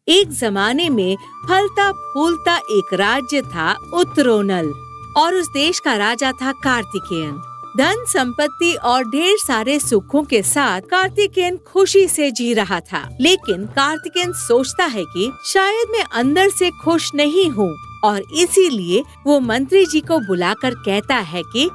एक जमाने में फलता फूलता एक राज्य था उत्तरोनल और उस देश का राजा था कार्तिकेयन। धन संपत्ति और ढेर सारे सुखों के साथ कार्तिकेयन खुशी से जी रहा था। लेकिन कार्तिकेयन सोचता है कि शायद मैं अंदर से खुश नहीं हूँ और इसीलिए वो मंत्री जी को बुलाकर कहता है कि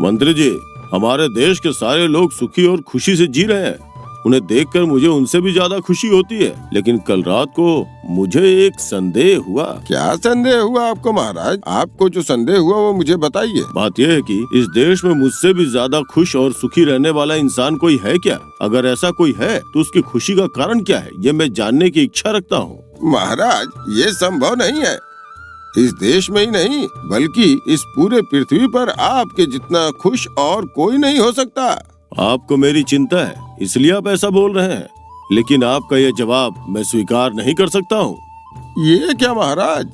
मंत्री जी, हमारे देश के सारे लोग सुखी और खुशी से जी रहे हैं। उन्हें देखकर मुझे उनसे भी ज्यादा खुशी होती है। लेकिन कल रात को मुझे एक संदेह हुआ। क्या संदेह हुआ आपको महाराज? आपको जो संदेह हुआ वो मुझे बताइए। बात यह है कि इस देश में मुझसे भी ज्यादा खुश और सुखी रहने वाला इंसान कोई है क्या? अगर ऐसा कोई है तो उसकी खुशी का कारण क्या है, ये मैं जानने की इच्छा रखता हूँ। महाराज, ये संभव नहीं है। इस देश में ही नहीं बल्कि इस पूरे पृथ्वी पर आपके जितना खुश और कोई नहीं हो सकता। आपको मेरी चिंता है इसलिए आप ऐसा बोल रहे हैं, लेकिन आपका ये जवाब मैं स्वीकार नहीं कर सकता हूँ। ये क्या महाराज,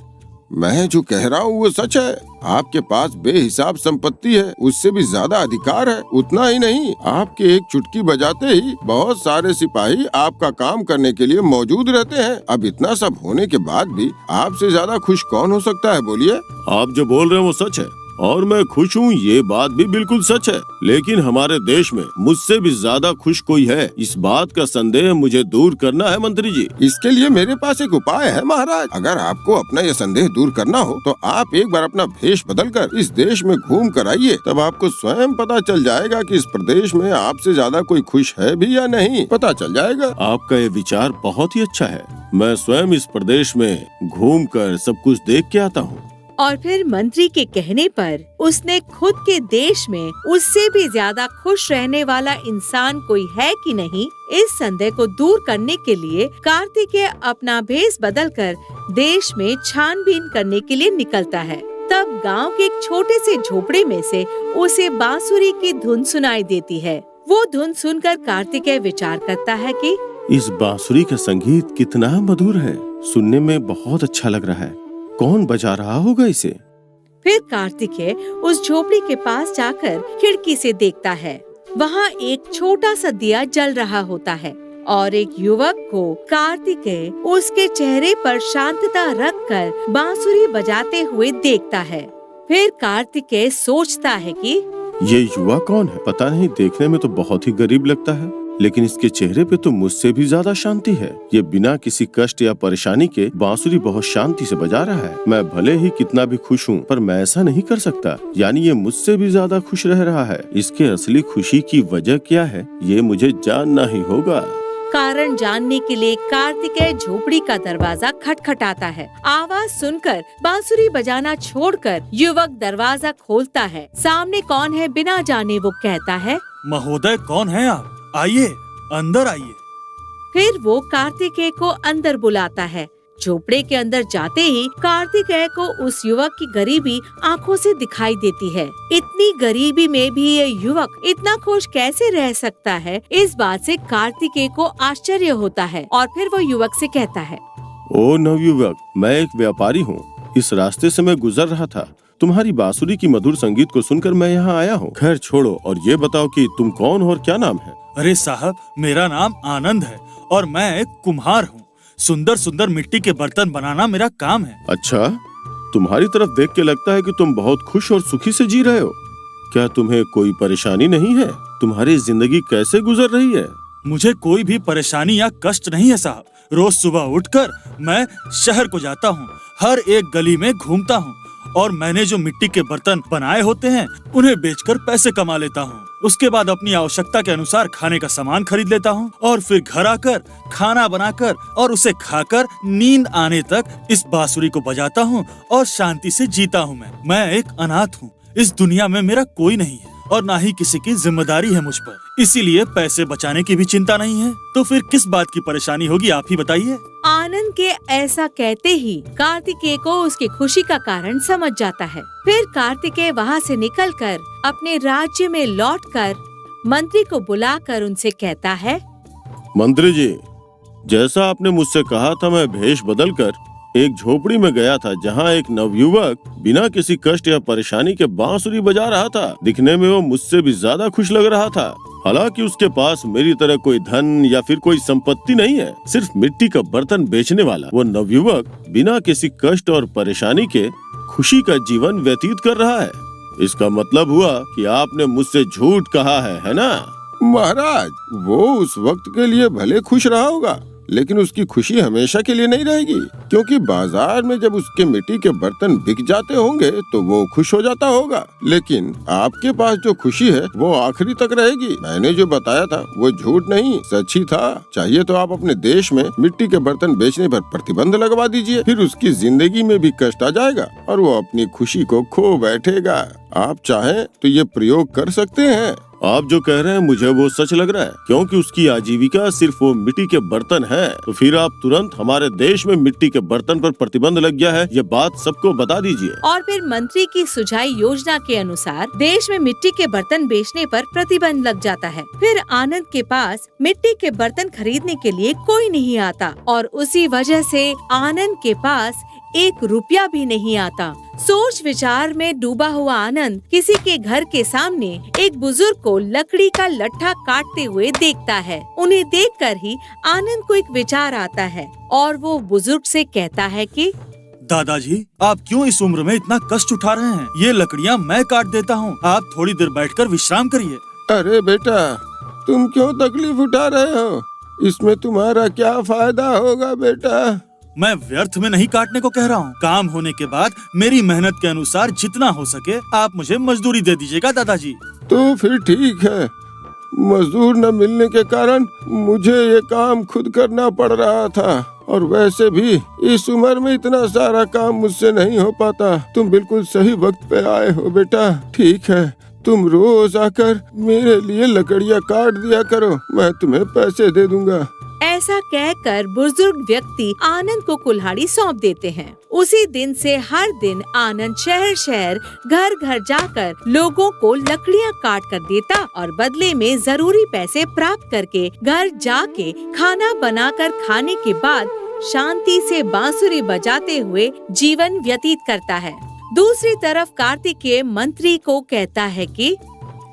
मैं जो कह रहा हूँ वो सच है। आपके पास बेहिसाब संपत्ति है, उससे भी ज्यादा अधिकार है। उतना ही नहीं, आपके एक चुटकी बजाते ही बहुत सारे सिपाही आपका काम करने के लिए मौजूद रहते हैं। अब इतना सब होने के बाद भी आपसे ज्यादा खुश कौन हो सकता है? बोलिए। आप जो बोल रहे हैं वो सच है और मैं खुश हूँ, ये बात भी बिल्कुल सच है। लेकिन हमारे देश में मुझसे भी ज्यादा खुश कोई है, इस बात का संदेह मुझे दूर करना है मंत्री जी। इसके लिए मेरे पास एक उपाय है महाराज। अगर आपको अपना ये संदेह दूर करना हो तो आप एक बार अपना भेष बदलकर इस देश में घूम कर आइए। तब आपको स्वयं पता चल जाएगा कि इस प्रदेश में आपसे ज्यादा कोई खुश है भी या नहीं, पता चल जाएगा। आपका ये विचार बहुत ही अच्छा है। मैं स्वयं इस प्रदेश में घूम कर सब कुछ देख के आता हूँ। और फिर मंत्री के कहने पर उसने खुद के देश में उससे भी ज्यादा खुश रहने वाला इंसान कोई है कि नहीं, इस संदेह को दूर करने के लिए कार्तिकेय अपना भेष बदलकर देश में छानबीन करने के लिए निकलता है। तब गांव के एक छोटे से झोपड़े में से उसे बांसुरी की धुन सुनाई देती है। वो धुन सुनकर कार्तिकेय विचार करता है कि इस बांसुरी का संगीत कितना मधुर है, सुनने में बहुत अच्छा लग रहा है। कौन बजा रहा होगा इसे? फिर कार्तिकेय उस झोपड़ी के पास जाकर खिड़की से देखता है। वहाँ एक छोटा सा दिया जल रहा होता है और एक युवक को कार्तिकेय उसके चेहरे पर शांतता रखकर बांसुरी बजाते हुए देखता है। फिर कार्तिकेय सोचता है कि ये युवा कौन है? पता नहीं, देखने में तो बहुत ही गरीब लगता है, लेकिन इसके चेहरे पे तो मुझसे भी ज्यादा शांति है। ये बिना किसी कष्ट या परेशानी के बांसुरी बहुत शांति से बजा रहा है। मैं भले ही कितना भी खुश हूँ, पर मैं ऐसा नहीं कर सकता। यानी ये मुझसे भी ज्यादा खुश रह रहा है। इसके असली खुशी की वजह क्या है, ये मुझे जानना ही होगा। कारण जानने के लिए कार्तिकेय झोपड़ी का दरवाजा खटखटाता है। आवाज सुनकर बांसुरी बजाना छोड़कर युवक दरवाजा खोलता है। सामने कौन है बिना जाने वो कहता है, महोदय कौन है आप? आइए, अंदर आइए। फिर वो कार्तिकेय को अंदर बुलाता है। झोपड़े के अंदर जाते ही कार्तिकेय को उस युवक की गरीबी आंखों से दिखाई देती है। इतनी गरीबी में भी ये युवक इतना खुश कैसे रह सकता है, इस बात से कार्तिकेय को आश्चर्य होता है। और फिर वो युवक से कहता है, ओ नवयुवक, मैं एक व्यापारी हूँ। इस रास्ते से मैं गुजर रहा था। तुम्हारी बांसुरी की मधुर संगीत को सुनकर मैं यहाँ आया हूँ। खैर छोड़ो और ये बताओ कि तुम कौन हो और क्या नाम है? अरे साहब, मेरा नाम आनंद है और मैं एक कुम्हार हूँ। सुंदर सुंदर मिट्टी के बर्तन बनाना मेरा काम है। अच्छा, तुम्हारी तरफ देख के लगता है कि तुम बहुत खुश और सुखी से जी रहे हो। क्या तुम्हें कोई परेशानी नहीं है? तुम्हारी जिंदगी कैसे गुजर रही है? मुझे कोई भी परेशानी या कष्ट नहीं है साहब। रोज सुबह उठकर मैं शहर को जाता हूँ, हर एक गली में घूमता हूँ और मैंने जो मिट्टी के बर्तन बनाए होते हैं उन्हें बेचकर पैसे कमा लेता हूँ। उसके बाद अपनी आवश्यकता के अनुसार खाने का सामान खरीद लेता हूँ और फिर घर आकर खाना बनाकर और उसे खाकर नींद आने तक इस बांसुरी को बजाता हूँ और शांति से जीता हूँ। मैं एक अनाथ हूँ। इस दुनिया में मेरा कोई नहीं है और ना ही किसी की जिम्मेदारी है मुझ पर, इसीलिए पैसे बचाने की भी चिंता नहीं है। तो फिर किस बात की परेशानी होगी, आप ही बताइए। आनंद के ऐसा कहते ही कार्तिकेय को उसकी खुशी का कारण समझ जाता है। फिर कार्तिकेय वहाँ से निकलकर अपने राज्य में लौटकर मंत्री को बुलाकर उनसे कहता है, मंत्री जी, जैसा आपने मुझसे कहा था, मैं भेष बदलकर एक झोपड़ी में गया था जहाँ एक नवयुवक बिना किसी कष्ट या परेशानी के बांसुरी बजा रहा था। दिखने में वो मुझसे भी ज्यादा खुश लग रहा था। हालांकि उसके पास मेरी तरह कोई धन या फिर कोई संपत्ति नहीं है। सिर्फ मिट्टी का बर्तन बेचने वाला वो नवयुवक बिना किसी कष्ट और परेशानी के खुशी का जीवन व्यतीत कर रहा है। इसका मतलब हुआ कि आपने मुझसे झूठ कहा है ना? महाराज, वो उस वक्त के लिए भले खुश रहा होगा, लेकिन उसकी खुशी हमेशा के लिए नहीं रहेगी, क्योंकि बाजार में जब उसके मिट्टी के बर्तन बिक जाते होंगे तो वो खुश हो जाता होगा। लेकिन आपके पास जो खुशी है वो आखिरी तक रहेगी। मैंने जो बताया था वो झूठ नहीं, सच ही था। चाहिए तो आप अपने देश में मिट्टी के बर्तन बेचने पर प्रतिबंध लगवा दीजिए, फिर उसकी जिंदगी में भी कष्ट आ जाएगा और वो अपनी खुशी को खो बैठेगा। आप चाहें तो ये प्रयोग कर सकते हैं। आप जो कह रहे हैं मुझे वो सच लग रहा है, क्योंकि उसकी आजीविका सिर्फ वो मिट्टी के बर्तन है। तो फिर आप तुरंत हमारे देश में मिट्टी के बर्तन पर प्रतिबंध लग गया है, ये बात सबको बता दीजिए। और फिर मंत्री की सुझाई योजना के अनुसार देश में मिट्टी के बर्तन बेचने पर प्रतिबंध लग जाता है। फिर आनंद के पास मिट्टी के बर्तन खरीदने के लिए कोई नहीं आता और उसी वजह से आनंद के पास 1 रुपया भी नहीं आता। सोच विचार में डूबा हुआ आनंद किसी के घर के सामने एक बुजुर्ग को लकड़ी का लट्ठा काटते हुए देखता है। उन्हें देखकर ही आनंद को एक विचार आता है और वो बुजुर्ग से कहता है कि दादाजी, आप क्यों इस उम्र में इतना कष्ट उठा रहे हैं? ये लकड़ियाँ मैं काट देता हूँ, आप थोड़ी देर बैठकर विश्राम करिए। अरे बेटा, तुम क्यों तकलीफ उठा रहे हो? इसमें तुम्हारा क्या फायदा होगा बेटा? मैं व्यर्थ में नहीं काटने को कह रहा हूँ। काम होने के बाद मेरी मेहनत के अनुसार जितना हो सके आप मुझे मजदूरी दे दीजिएगा दादाजी। तो फिर ठीक है, मजदूर न मिलने के कारण मुझे ये काम खुद करना पड़ रहा था, और वैसे भी इस उम्र में इतना सारा काम मुझसे नहीं हो पाता। तुम बिल्कुल सही वक्त पे आए हो बेटा। ठीक है, तुम रोज आकर मेरे लिए लकड़ियाँ काट दिया करो, मैं तुम्हें पैसे दे दूंगा। ऐसा कहकर बुजुर्ग व्यक्ति आनंद को कुल्हाड़ी सौंप देते हैं। उसी दिन से हर दिन आनंद शहर शहर घर घर जाकर लोगों को लकड़ियाँ काट कर देता और बदले में जरूरी पैसे प्राप्त करके घर जाके खाना बनाकर खाने के बाद शांति से बांसुरी बजाते हुए जीवन व्यतीत करता है। दूसरी तरफ कार्तिकेय मंत्री को कहता है कि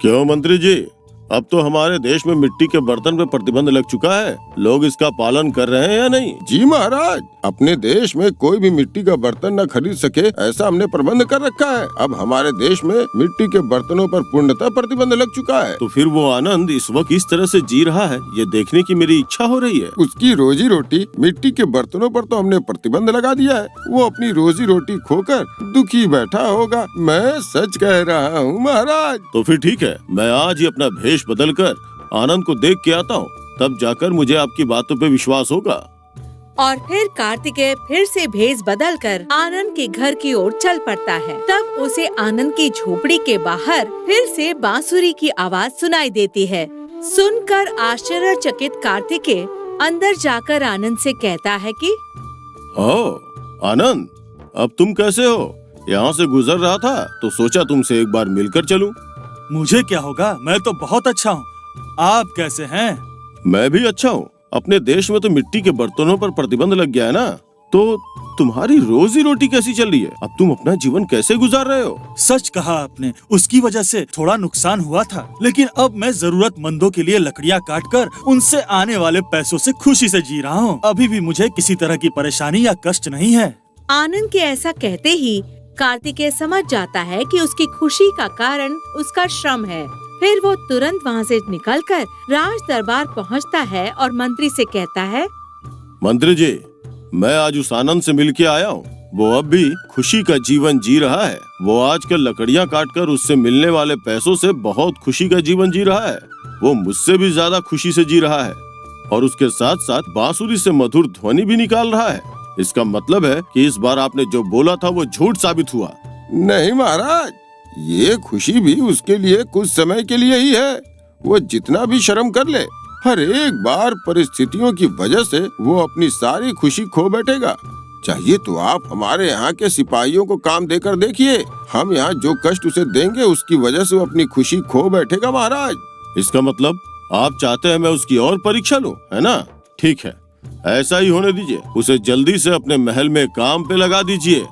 क्यों मंत्री जी, अब तो हमारे देश में मिट्टी के बर्तन पे प्रतिबंध लग चुका है, लोग इसका पालन कर रहे हैं या नहीं? जी महाराज, अपने देश में कोई भी मिट्टी का बर्तन न खरीद सके ऐसा हमने प्रबंध कर रखा है। अब हमारे देश में मिट्टी के बर्तनों पर पूर्णतः प्रतिबंध लग चुका है। तो फिर वो आनंद इस वक्त इस तरह से जी रहा है, ये देखने की मेरी इच्छा हो रही है। उसकी रोजी रोटी मिट्टी के बर्तनों पर तो हमने प्रतिबंध लगा दिया है, वो अपनी रोजी रोटी खोकर दुखी बैठा होगा। मैं सच कह रहा हूँ महाराज। तो फिर ठीक है, मैं आज ही अपना भेष बदलकर आनंद को देख के आता हूँ, तब जाकर मुझे आपकी बातों पे विश्वास होगा। और फिर कार्तिकेय फिर से भेष बदलकर आनंद के घर की ओर चल पड़ता है। तब उसे आनंद की झोपड़ी के बाहर फिर से बांसुरी की आवाज सुनाई देती है। सुनकर आश्चर्यचकित कार्तिकेय अंदर जाकर आनंद से कहता है कि ओह आनंद, अब तुम कैसे हो? यहाँ से गुजर रहा था तो सोचा तुमसे एक बार मिलकर चलूं। मुझे क्या होगा, मैं तो बहुत अच्छा हूँ। आप कैसे हैं? मैं भी अच्छा हूँ। अपने देश में तो मिट्टी के बर्तनों पर प्रतिबंध लग गया है ना, तो तुम्हारी रोजी रोटी कैसी चल रही है? अब तुम अपना जीवन कैसे गुजार रहे हो? सच कहा आपने, उसकी वजह से थोड़ा नुकसान हुआ था, लेकिन अब मैं जरूरतमंदों के लिए लकड़ियाँ काटकर उनसे आने वाले पैसों से खुशी से जी रहा हूँ। अभी भी मुझे किसी तरह की परेशानी या कष्ट नहीं है। आनंद के ऐसा कहते ही कार्तिकेय समझ जाता है कि उसकी खुशी का कारण उसका श्रम है। फिर वो तुरंत वहाँ से निकलकर राज दरबार पहुँचता है और मंत्री से कहता है, मंत्री जी, मैं आज उस आनंद से मिल के आया हूँ। वो अब भी खुशी का जीवन जी रहा है। वो आजकल लकड़ियाँ काटकर उससे मिलने वाले पैसों से बहुत खुशी का जीवन जी रहा है। वो मुझसे भी ज्यादा खुशी से जी रहा है और उसके साथ साथ बांसुरी से मधुर ध्वनि भी निकाल रहा है। इसका मतलब है कि इस बार आपने जो बोला था वो झूठ साबित हुआ। नहीं महाराज, ये खुशी भी उसके लिए कुछ समय के लिए ही है। वो जितना भी शर्म कर ले, हर एक बार परिस्थितियों की वजह से वो अपनी सारी खुशी खो बैठेगा। चाहिए तो आप हमारे यहाँ के सिपाहियों को काम देकर देखिए। हम यहाँ जो कष्ट उसे देंगे उसकी वजह से वो अपनी खुशी खो बैठेगा महाराज। इसका मतलब आप चाहते हैं मैं उसकी और परीक्षा लूं, है ना? ठीक है, ऐसा ही होने दीजिए। उसे जल्दी से अपने महल में काम पे लगा दीजिए।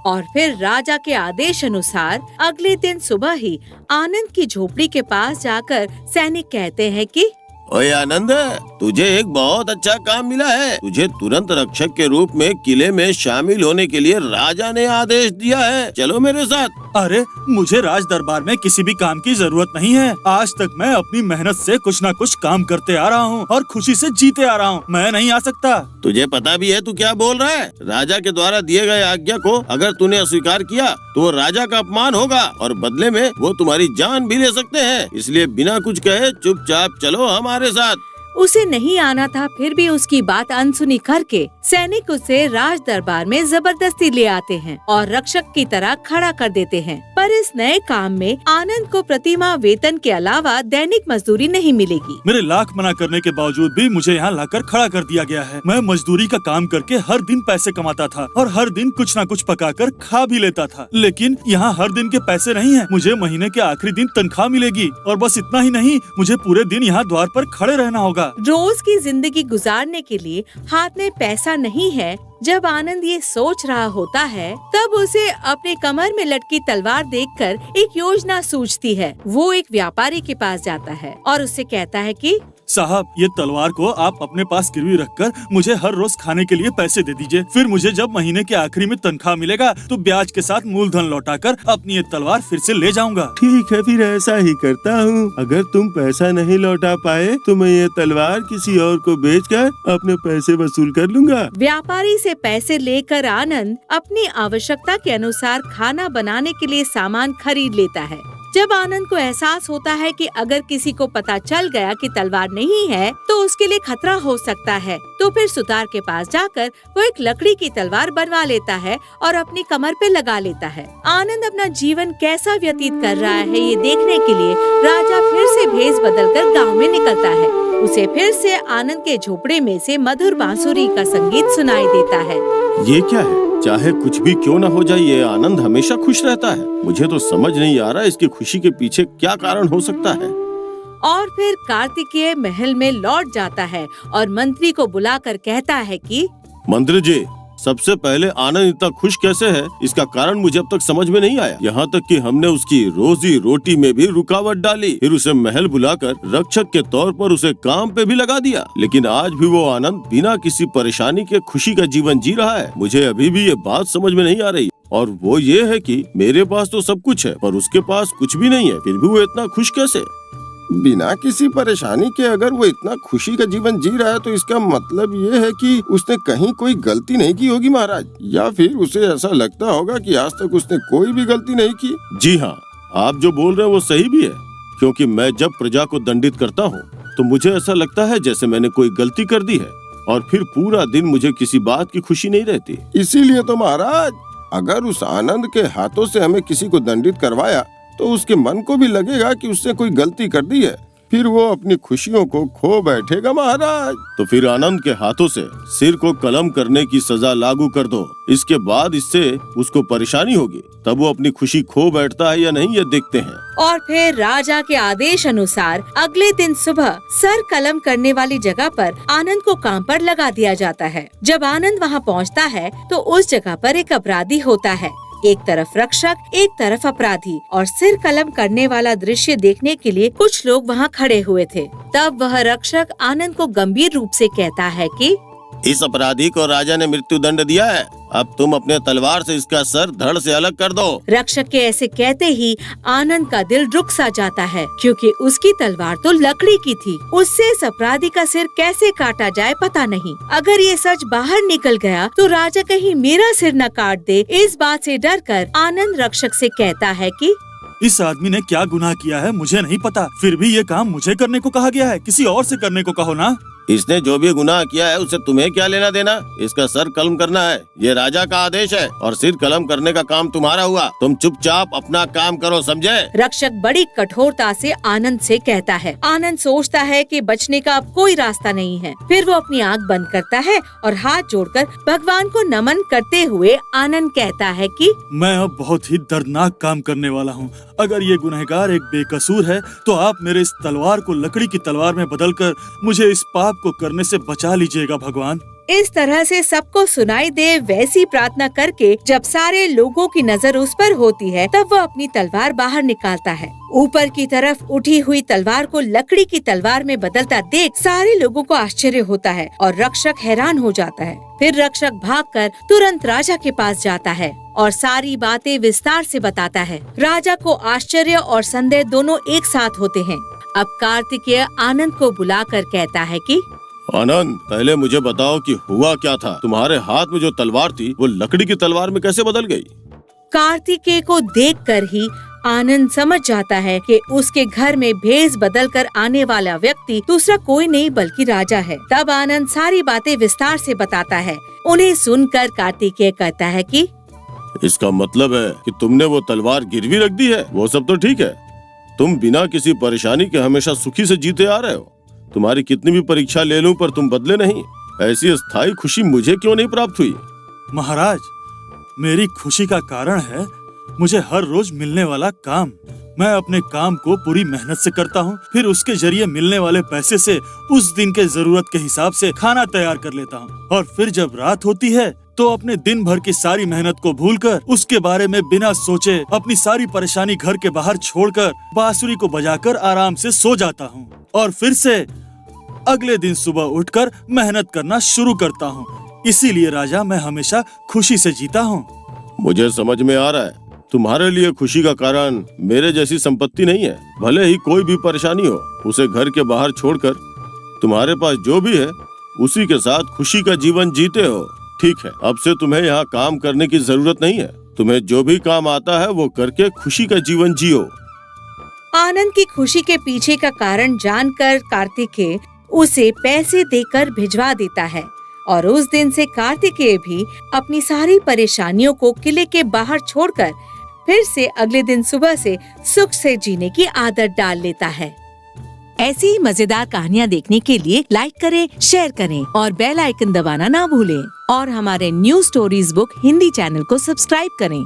और फिर राजा के आदेश अनुसार अगले दिन सुबह ही आनंद की झोपड़ी के पास जाकर सैनिक कहते हैं कि ओए आनंद, तुझे एक बहुत अच्छा काम मिला है। तुझे तुरंत रक्षक के रूप में किले में शामिल होने के लिए राजा ने आदेश दिया है। चलो मेरे साथ। अरे मुझे राज दरबार में किसी भी काम की जरूरत नहीं है। आज तक मैं अपनी मेहनत से कुछ न कुछ काम करते आ रहा हूँ और खुशी से जीते आ रहा हूँ। मैं नहीं आ सकता। तुझे पता भी है तू क्या बोल रहा है? राजा के द्वारा दिए गए आज्ञा को अगर तूने अस्वीकार किया तो वो राजा का अपमान होगा और बदले में वो तुम्हारी जान भी ले सकते हैं। इसलिए बिना कुछ कहे चुपचाप चलो हमारे साथ। उसे नहीं आना था, फिर भी उसकी बात अनसुनी करके सैनिक उसे राज दरबार में जबरदस्ती ले आते हैं और रक्षक की तरह खड़ा कर देते हैं। पर इस नए काम में आनंद को प्रतिमाह वेतन के अलावा दैनिक मजदूरी नहीं मिलेगी। मेरे लाख मना करने के बावजूद भी मुझे यहाँ लाकर खड़ा कर दिया गया है। मैं मजदूरी का काम करके हर दिन पैसे कमाता था और हर दिन कुछ न कुछ पकाकर खा भी लेता था, लेकिन यहाँ हर दिन के पैसे नहीं है। मुझे महीने के आखिरी दिन तनख्वाह मिलेगी और बस इतना ही नहीं, मुझे पूरे दिन यहाँ द्वार पर खड़े रहना होगा। रोज की जिंदगी गुजारने के लिए हाथ में पैसा नहीं है। जब आनंद ये सोच रहा होता है तब उसे अपने कमर में लटकी तलवार देखकर एक योजना सूझती है। वो एक व्यापारी के पास जाता है और उससे कहता है कि साहब, ये तलवार को आप अपने पास गिरवी रखकर मुझे हर रोज खाने के लिए पैसे दे दीजिए। फिर मुझे जब महीने के आखिरी में तनख्वाह मिलेगा तो ब्याज के साथ मूलधन लौटाकर अपनी ये तलवार फिर से ले जाऊंगा। ठीक है, फिर ऐसा ही करता हूँ। अगर तुम पैसा नहीं लौटा पाए तो मैं ये तलवार किसी और को बेचकर अपने पैसे वसूल कर लूंगा। व्यापारी से पैसे लेकर आनंद अपनी आवश्यकता के अनुसार खाना बनाने के लिए सामान खरीद लेता है। जब आनंद को एहसास होता है कि अगर किसी को पता चल गया कि तलवार नहीं है तो उसके लिए खतरा हो सकता है, तो फिर सुतार के पास जाकर वो एक लकड़ी की तलवार बनवा लेता है और अपनी कमर पे लगा लेता है। आनंद अपना जीवन कैसा व्यतीत कर रहा है ये देखने के लिए राजा फिर से भेष बदलकर गांव में निकलता है। उसे फिर से आनंद के झोपड़े में से मधुर बांसुरी का संगीत सुनाई देता है। ये क्या है? चाहे कुछ भी क्यों न हो जाए, ये आनंद हमेशा खुश रहता है। मुझे तो समझ नहीं आ रहा इसकी खुशी के पीछे क्या कारण हो सकता है। और फिर कार्तिकेय महल में लौट जाता है और मंत्री को बुलाकर कहता है कि मंत्री जी, सबसे पहले आनंद इतना खुश कैसे है, इसका कारण मुझे अब तक समझ में नहीं आया। यहाँ तक कि हमने उसकी रोजी रोटी में भी रुकावट डाली, फिर उसे महल बुलाकर रक्षक के तौर पर उसे काम पे भी लगा दिया, लेकिन आज भी वो आनंद बिना किसी परेशानी के खुशी का जीवन जी रहा है। मुझे अभी भी ये बात समझ में नहीं आ रही, और वो ये है कि मेरे पास तो सब कुछ है पर उसके पास कुछ भी नहीं है, फिर भी वो इतना खुश कैसे? बिना किसी परेशानी के अगर वो इतना खुशी का जीवन जी रहा है तो इसका मतलब ये है कि उसने कहीं कोई गलती नहीं की होगी महाराज, या फिर उसे ऐसा लगता होगा कि आज तक उसने कोई भी गलती नहीं की। जी हाँ, आप जो बोल रहे हैं वो सही भी है, क्योंकि मैं जब प्रजा को दंडित करता हूँ तो मुझे ऐसा लगता है जैसे मैंने कोई गलती कर दी है और फिर पूरा दिन मुझे किसी बात की खुशी नहीं रहती। इसीलिए तो महाराज, अगर उस आनंद के हाथों से हमें किसी को दंडित करवाया तो उसके मन को भी लगेगा कि उसने कोई गलती कर दी है, फिर वो अपनी खुशियों को खो बैठेगा महाराज। तो फिर आनंद के हाथों से सिर को कलम करने की सजा लागू कर दो। इसके बाद इससे उसको परेशानी होगी, तब वो अपनी खुशी खो बैठता है या नहीं, ये देखते हैं। और फिर राजा के आदेश अनुसार अगले दिन सुबह सर कलम करने वाली जगह पर आनंद को काम पर लगा दिया जाता है। जब आनंद वहाँ पहुँचता है तो उस जगह पर एक अपराधी होता है। एक तरफ रक्षक, एक तरफ अपराधी, और सिर कलम करने वाला दृश्य देखने के लिए कुछ लोग वहाँ खड़े हुए थे। तब वह रक्षक आनंद को गंभीर रूप से कहता है कि इस अपराधी को राजा ने मृत्यु दंड दिया है, अब तुम अपने तलवार से इसका सर धड़ से अलग कर दो। रक्षक के ऐसे कहते ही आनंद का दिल रुक सा जाता है, क्योंकि उसकी तलवार तो लकड़ी की थी। उससे इस अपराधी का सिर कैसे काटा जाए पता नहीं। अगर ये सच बाहर निकल गया तो राजा कहीं मेरा सिर न काट दे, इस बात से डरकर आनंद रक्षक से कहता है कि इस आदमी ने क्या गुनाह किया है मुझे नहीं पता, फिर भी ये काम मुझे करने को कहा गया है, किसी और से करने को कहो ना। इसने जो भी गुनाह किया है उससे तुम्हें क्या लेना देना? इसका सर कलम करना है, ये राजा का आदेश है और सिर कलम करने का काम तुम्हारा हुआ। तुम चुपचाप अपना काम करो, समझे? रक्षक बड़ी कठोरता से आनंद से कहता है। आनंद सोचता है कि बचने का अब कोई रास्ता नहीं है। फिर वो अपनी आंख बंद करता है और हाथ जोड़कर भगवान को नमन करते हुए आनंद कहता है कि मैं अब बहुत ही दर्दनाक काम करने वाला हूँ। अगर ये गुनहगार एक बेकसूर है तो आप मेरे इस तलवार को लकड़ी की तलवार में बदलकर मुझे इस पाप को करने से बचा लीजिएगा भगवान। इस तरह से सबको सुनाई दे वैसी प्रार्थना करके जब सारे लोगों की नजर उस पर होती है तब वह अपनी तलवार बाहर निकालता है। ऊपर की तरफ उठी हुई तलवार को लकड़ी की तलवार में बदलता देख सारे लोगों को आश्चर्य होता है और रक्षक हैरान हो जाता है। फिर रक्षक भागकर तुरंत राजा के पास जाता है और सारी बातें विस्तार से बताता है। राजा को आश्चर्य और संदेह दोनों एक साथ होते हैं। अब कार्तिकेय आनंद को बुलाकर कहता है कि आनंद, पहले मुझे बताओ कि हुआ क्या था। तुम्हारे हाथ में जो तलवार थी वो लकड़ी की तलवार में कैसे बदल गई? कार्तिकेय को देखकर ही आनंद समझ जाता है कि उसके घर में भेष बदलकर आने वाला व्यक्ति दूसरा कोई नहीं बल्कि राजा है। तब आनंद सारी बातें विस्तार से बताता है। उन्हें सुनकर कार्तिकेय कहता है कि इसका मतलब है कि तुमने वो तलवार गिरवी रख दी है। वो सब तो ठीक है, तुम बिना किसी परेशानी के हमेशा सुखी से जीते आ रहे हो। तुम्हारी कितनी भी परीक्षा ले लूं पर तुम बदले नहीं। ऐसी स्थायी खुशी मुझे क्यों नहीं प्राप्त हुई? महाराज, मेरी खुशी का कारण है मुझे हर रोज मिलने वाला काम। मैं अपने काम को पूरी मेहनत से करता हूँ, फिर उसके जरिए मिलने वाले पैसे से उस दिन के जरूरत के हिसाब से खाना तैयार कर लेता हूँ। और फिर जब रात होती है तो अपने दिन भर की सारी मेहनत को भूलकर उसके बारे में बिना सोचे अपनी सारी परेशानी घर के बाहर छोड़कर बांसुरी को बजाकर आराम से सो जाता हूँ और फिर से अगले दिन सुबह उठकर मेहनत करना शुरू करता हूँ। इसीलिए राजा, मैं हमेशा खुशी से जीता हूँ। मुझे समझ में आ रहा है, तुम्हारे लिए खुशी का कारण मेरे जैसी संपत्ति नहीं है। भले ही कोई भी परेशानी हो, उसे घर के बाहर छोड़कर तुम्हारे पास जो भी है उसी के साथ खुशी का जीवन जीते हो। ठीक है, अब से तुम्हें यहाँ काम करने की जरूरत नहीं है। तुम्हें जो भी काम आता है वो करके खुशी का जीवन जियो। आनंद की खुशी के पीछे का कारण जानकर कार्तिकेय उसे पैसे देकर भिजवा देता है और उस दिन से कार्तिकेय भी अपनी सारी परेशानियों को किले के बाहर छोड़कर फिर से अगले दिन सुबह से सुख से जीने की आदत डाल लेता है। ऐसी ही मजेदार कहानियाँ देखने के लिए लाइक करें, शेयर करें और बेल आइकन दबाना ना भूलें और हमारे new stories book Hindi channel को सब्सक्राइब करें।